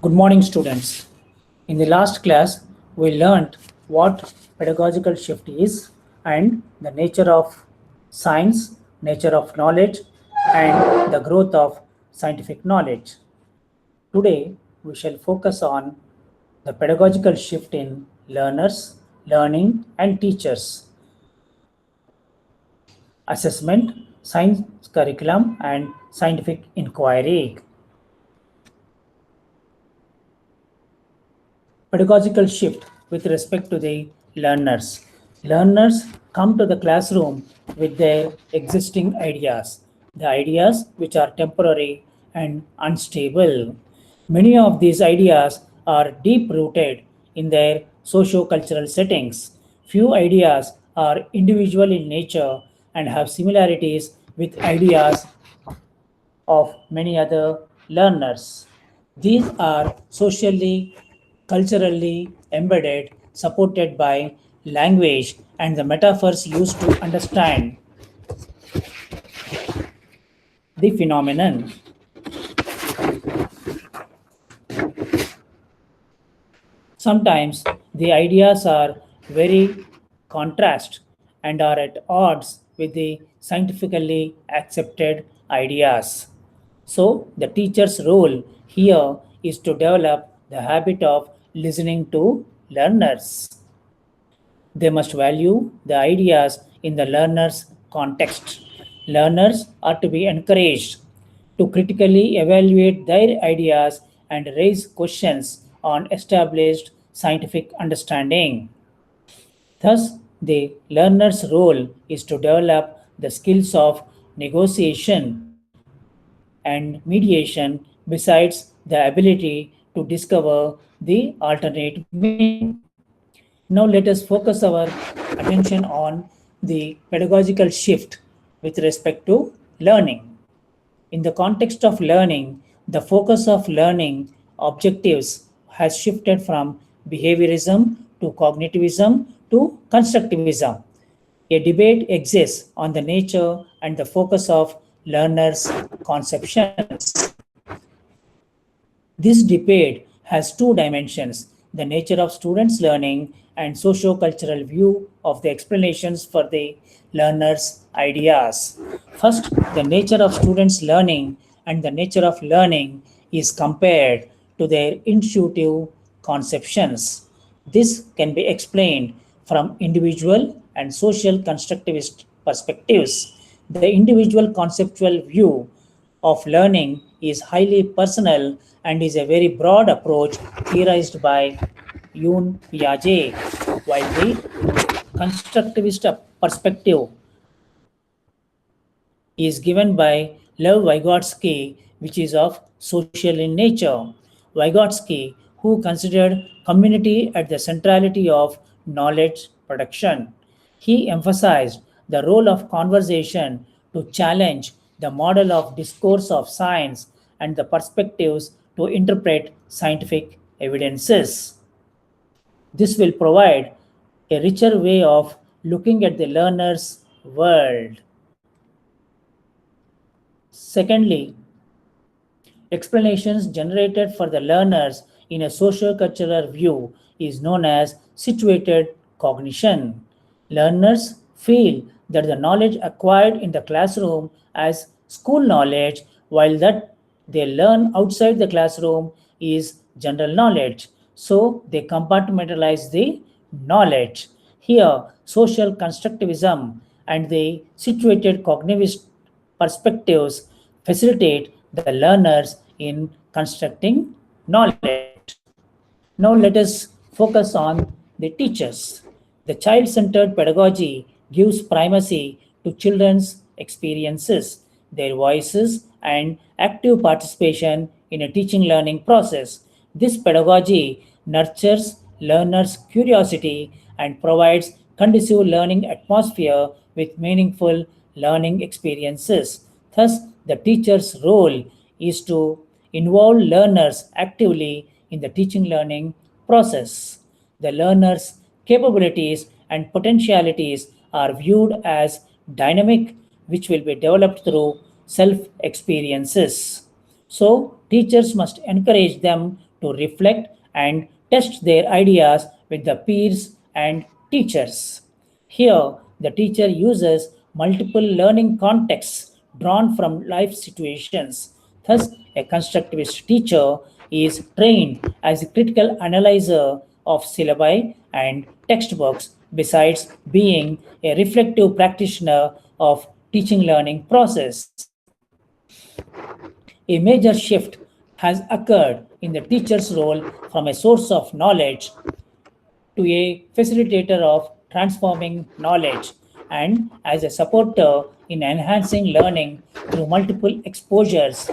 Good morning, students. In the last class, we learned what pedagogical shift is and the nature of science, nature of knowledge, and the growth of scientific knowledge. Today, we shall focus on the pedagogical shift in learners, learning, and teachers, assessment, science curriculum, and scientific inquiry. Pedagogical shift with respect to the learners. Learners come to the classroom with their existing ideas, the ideas which are temporary and unstable. Many of these ideas are deep rooted in their socio-cultural settings. Few ideas are individual in nature and have similarities with ideas of many other learners. These are socially, culturally embedded, supported by language and the metaphors used to understand the phenomenon. Sometimes the ideas are very contrast and are at odds with the scientifically accepted ideas. So, the teacher's role here is to develop the habit of listening to learners. They must value the ideas in the learner's context. Learners are to be encouraged to critically evaluate their ideas and raise questions on established scientific understanding. Thus, the learner's role is to develop the skills of negotiation and mediation besides the ability to discover the alternate meaning. Now let us focus our attention on the pedagogical shift with respect to learning. In the context of learning, the focus of learning objectives has shifted from behaviorism to cognitivism to constructivism. A debate exists on the nature and the focus of learners' conceptions. This debate has two dimensions: the nature of students' learning and socio-cultural view of the explanations for the learners' ideas. First, the nature of students' learning and the nature of learning is compared to their intuitive conceptions. This can be explained from individual and social constructivist perspectives. The individual conceptual view of learning is highly personal and is a very broad approach theorized by Yoon Piaget, while the constructivist perspective is given by Lev Vygotsky, which is of social in nature. Vygotsky, who considered community at the centrality of knowledge production. He emphasized the role of conversation to challenge the model of discourse of science and the perspectives to interpret scientific evidences. This will provide a richer way of looking at the learner's world. Secondly, explanations generated for the learners in a socio-cultural view is known as situated cognition. Learners feel that the knowledge acquired in the classroom as school knowledge, while that they learn outside the classroom is general knowledge. So they compartmentalize the knowledge. Here, social constructivism and the situated cognitivist perspectives facilitate the learners in constructing knowledge. Now let us focus on the teachers. The child-centered pedagogy gives primacy to children's experiences, their voices, and active participation in a teaching learning process. This pedagogy nurtures learners' curiosity and provides conducive learning atmosphere with meaningful learning experiences. Thus, the teacher's role is to involve learners actively in the teaching learning process. The learner's capabilities and potentialities are viewed as dynamic, which will be developed through self experiences. So, teachers must encourage them to reflect and test their ideas with the peers and teachers. Here, the teacher uses multiple learning contexts drawn from life situations. Thus, a constructivist teacher is trained as a critical analyzer of syllabi and textbooks, besides being a reflective practitioner of teaching learning process. A major shift has occurred in the teacher's role from a source of knowledge to a facilitator of transforming knowledge and as a supporter in enhancing learning through multiple exposures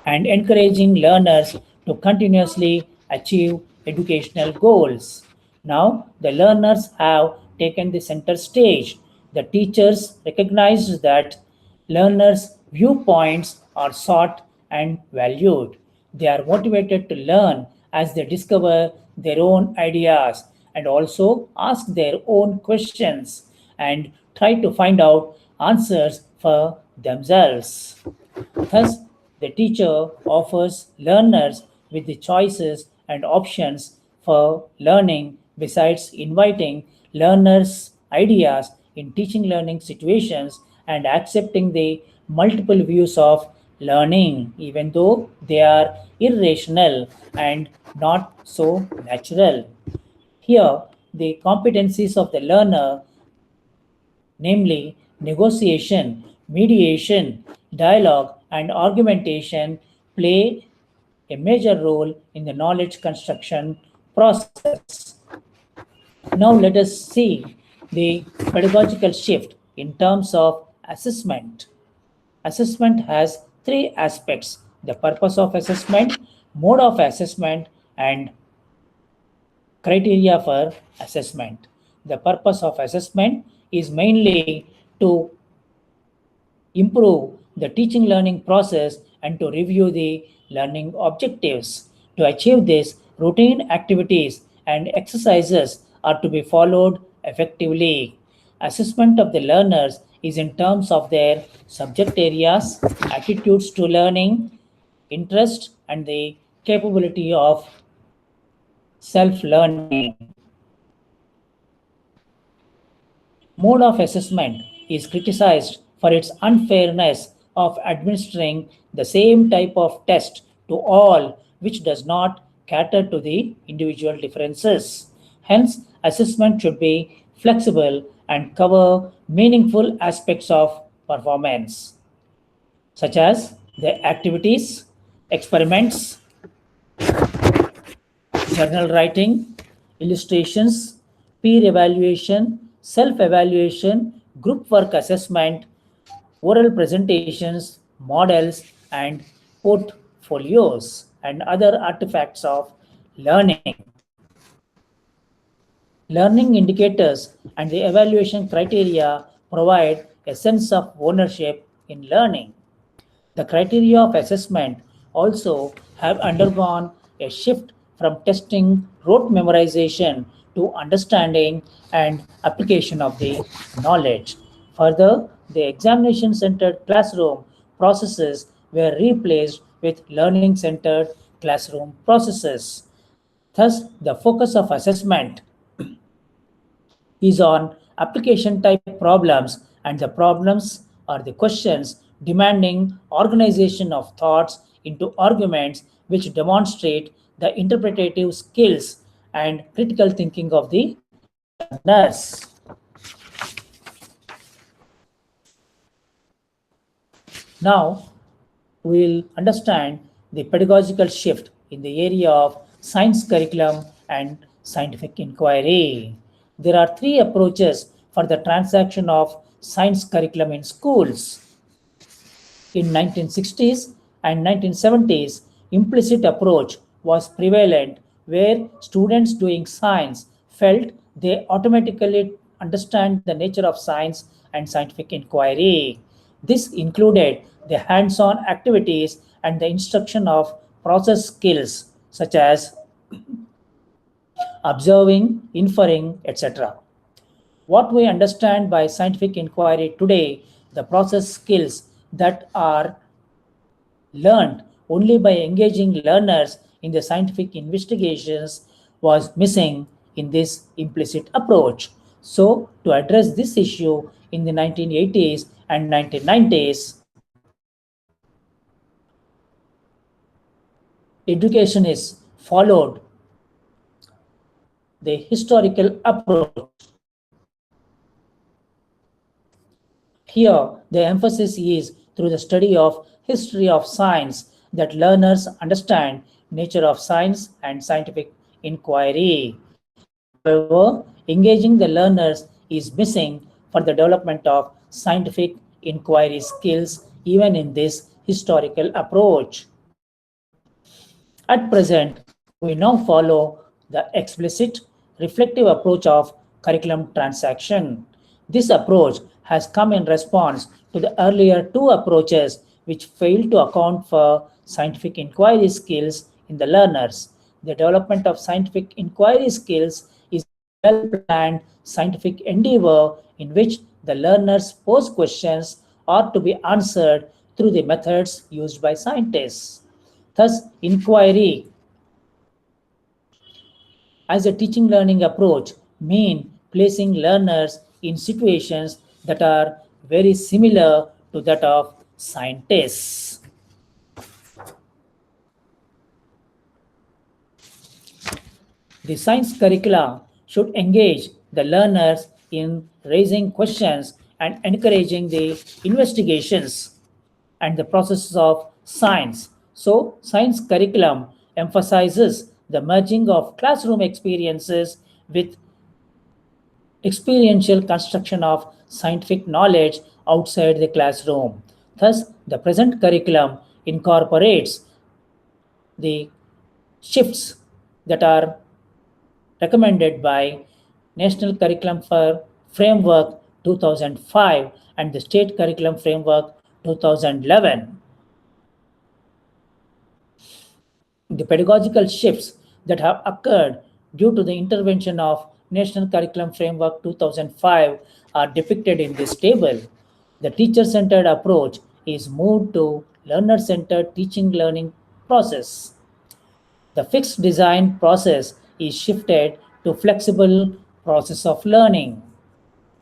and encouraging learners to continuously achieve educational goals. Now, the learners have taken the center stage. The teachers recognize that learners' viewpoints are sought and valued. They are motivated to learn as they discover their own ideas and also ask their own questions and try to find out answers for themselves. Thus, the teacher offers learners with the choices and options for learning besides inviting learners' ideas in teaching learning situations and accepting the multiple views of learning, even though they are irrational and not so natural. Here, the competencies of the learner, namely negotiation, mediation, dialogue, and argumentation, play a major role in the knowledge construction process. Now, let us see the pedagogical shift in terms of assessment. Assessment has three aspects: the purpose of assessment, mode of assessment, and criteria for assessment. The purpose of assessment is mainly to improve the teaching learning process and to review the learning objectives. To achieve this, routine activities and exercises are to be followed effectively. Assessment of the learners is in terms of their subject areas, attitudes to learning, interest, and the capability of self learning. Mode of assessment is criticized for its unfairness of administering the same type of test to all, which does not cater to the individual differences. Hence, assessment should be flexible and cover meaningful aspects of performance, such as the activities, experiments, journal writing, illustrations, peer evaluation, self evaluation, group work assessment, oral presentations, models, and portfolios, and other artifacts of learning. Learning indicators and the evaluation criteria provide a sense of ownership in learning. The criteria of assessment also have undergone a shift from testing rote memorization to understanding and application of the knowledge. Further, the examination centered classroom processes were replaced with learning centered classroom processes. Thus, the focus of assessment is on application type problems, and the problems are the questions demanding organization of thoughts into arguments which demonstrate the interpretative skills and critical thinking of the learners. Now, we'll understand the pedagogical shift in the area of science curriculum and scientific inquiry. There are three approaches for the transaction of science curriculum in schools. In 1960s and 1970s, implicit approach was prevalent where students doing science felt they automatically understand the nature of science and scientific inquiry. This included the hands-on activities and the instruction of process skills such as observing, inferring, etc. What we understand by scientific inquiry today, the process skills that are learned only by engaging learners in the scientific investigations, was missing in this implicit approach. So, to address this issue in the 1980s and 1990s, education is followed the historical approach. Here, the emphasis is through the study of history of science that learners understand nature of science and scientific inquiry. However, engaging the learners is missing for the development of scientific inquiry skills even in this historical approach. At present, we now follow the explicit, reflective approach of curriculum transaction. This approach has come in response to the earlier two approaches which failed to account for scientific inquiry skills in the learners. The development of scientific inquiry skills is a well planned scientific endeavor in which the learners pose questions or to be answered through the methods used by scientists. Thus, inquiry as a teaching learning approach mean placing learners in situations that are very similar to that of scientists. The science curricula should engage the learners in raising questions and encouraging the investigations and the processes of science. So, science curriculum emphasizes the merging of classroom experiences with experiential construction of scientific knowledge outside the classroom. Thus, the present curriculum incorporates the shifts that are recommended by National Curriculum for Framework 2005 and the State Curriculum Framework 2011. The pedagogical shifts that have occurred due to the intervention of National Curriculum Framework 2005 are depicted in this table. The teacher-centered approach is moved to learner-centered teaching learning process. The fixed design process is shifted to flexible process of learning,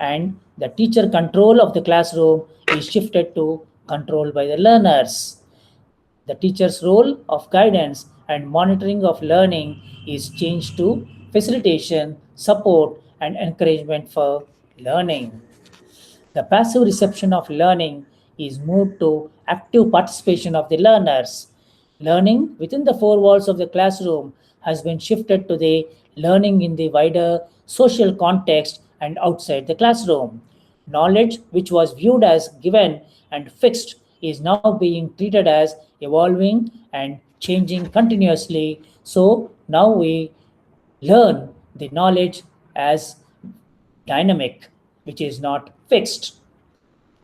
and the teacher control of the classroom is shifted to control by the learners. The teacher's role of guidance and monitoring of learning is changed to facilitation, support, and encouragement for learning. The passive reception of learning is moved to active participation of the learners. Learning within the four walls of the classroom has been shifted to the learning in the wider social context and outside the classroom. Knowledge, which was viewed as given and fixed, is now being treated as evolving and changing continuously. So now we learn the knowledge as dynamic, which is not fixed.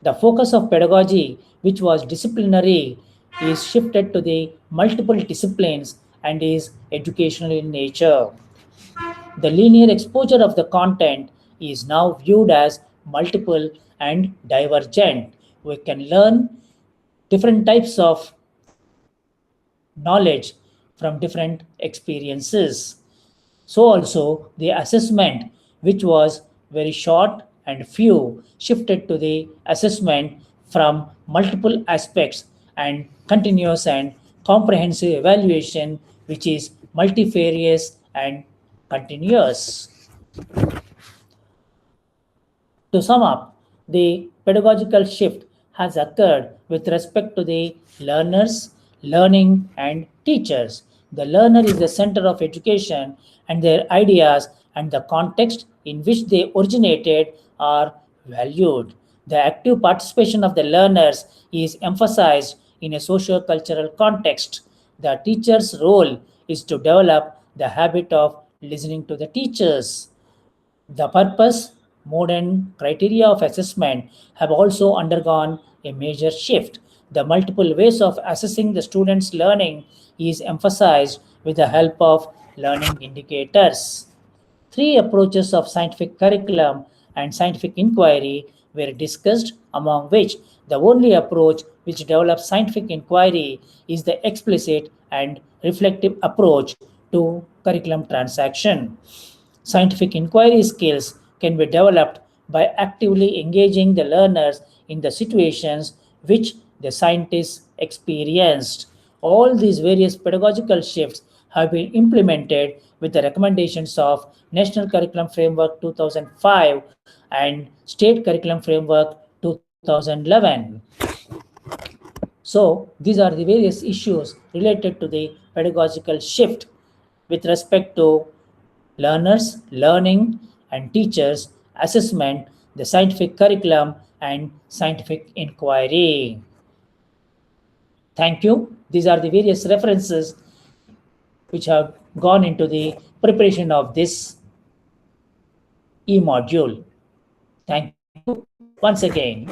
The focus of pedagogy, which was disciplinary, is shifted to the multiple disciplines and is educational in nature. The linear exposure of the content is now viewed as multiple and divergent. We can learn different types of knowledge from different experiences. So also the assessment, which was very short and few, shifted to the assessment from multiple aspects and continuous and comprehensive evaluation, which is multifarious and continuous. To sum up, the pedagogical shift has occurred with respect to the learners, learning, and teachers. The learner is the center of education, and their ideas and the context in which they originated are valued. The active participation of the learners is emphasized in a socio-cultural context. The teacher's role is to develop the habit of listening to the teachers. The purpose, mode, and criteria of assessment have also undergone a major shift. The multiple ways of assessing the student's learning is emphasized with the help of learning indicators. Three approaches of scientific curriculum and scientific inquiry were discussed, among which the only approach which develops scientific inquiry is the explicit and reflective approach to curriculum transaction. Scientific inquiry skills can be developed by actively engaging the learners in the situations which the scientists experienced. All these various pedagogical shifts have been implemented with the recommendations of National Curriculum Framework 2005 and State Curriculum Framework 2011. So, these are the various issues related to the pedagogical shift with respect to learners, learning, and teachers, assessment, the scientific curriculum, and scientific inquiry. Thank you. These are the various references which have gone into the preparation of this e module. Thank you once again.